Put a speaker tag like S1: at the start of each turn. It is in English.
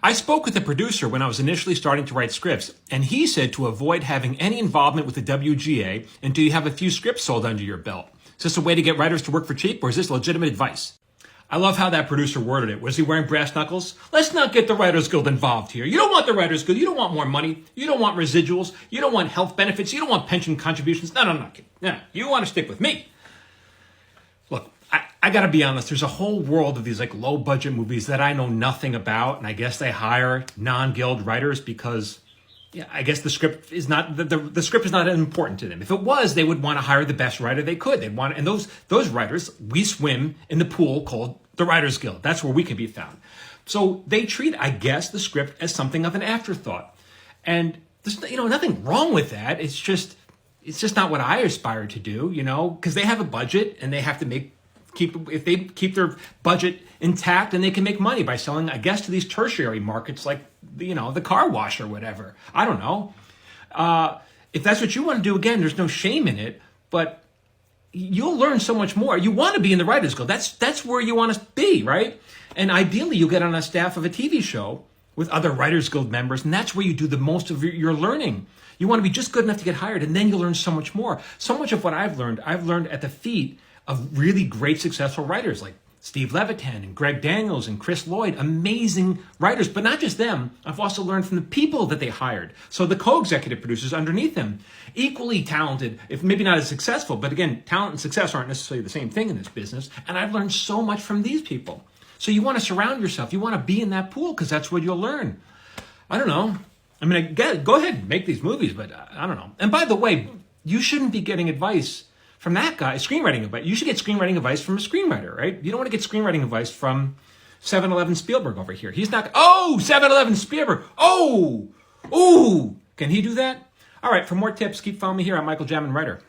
S1: I spoke with a producer when I was initially starting to write scripts, and he said to avoid having any involvement with the WGA until you have a few scripts sold under your belt. Is this a way to get writers to work for cheap, or is this legitimate advice? I love how that producer worded it. Was he wearing brass knuckles? Let's not get the Writers Guild involved here. You don't want the Writers Guild. You don't want more money. You don't want residuals. You don't want health benefits. You don't want pension contributions. No. You want to stick with me. Look, I got to be honest. There's a whole world of these like low budget movies that I know nothing about. And I guess they hire non-guild writers because I guess the script is not the script is not important to them. If it was, they would want to hire the best writer they could. They'd want, and those writers, we swim in the pool called the Writers Guild. That's where we can be found. So they treat, I guess, the script as something of an afterthought, and there's nothing wrong with that. It's just not what I aspire to do, because they have a budget and they have to if they keep their budget intact, then they can make money by selling, I guess, to these tertiary markets like the car wash or whatever. I don't know. If that's what you want to do, again, there's no shame in it, but you'll learn so much more. You want to be in the Writers Guild. That's where you want to be, right? And ideally, you'll get on a staff of a TV show with other Writers Guild members, and that's where you do the most of your learning. You want to be just good enough to get hired, and then you'll learn so much more. So much of what I've learned at the feet of really great, successful writers like Steve Levitan and Greg Daniels and Chris Lloyd, amazing writers, but not just them. I've also learned from the people that they hired. So the co-executive producers underneath them, equally talented, if maybe not as successful, but again, talent and success aren't necessarily the same thing in this business. And I've learned so much from these people. So you want to surround yourself. You want to be in that pool because that's where you'll learn. I don't know. I mean, go ahead and make these movies, but I don't know. And by the way, you shouldn't be getting advice from that guy, screenwriting advice. You should get screenwriting advice from a screenwriter, right? You don't want to get screenwriting advice from 7-Eleven Spielberg over here. He's not, 7-Eleven Spielberg. Can he do that? All right, for more tips, keep following me here. I'm Michael Jamin, writer.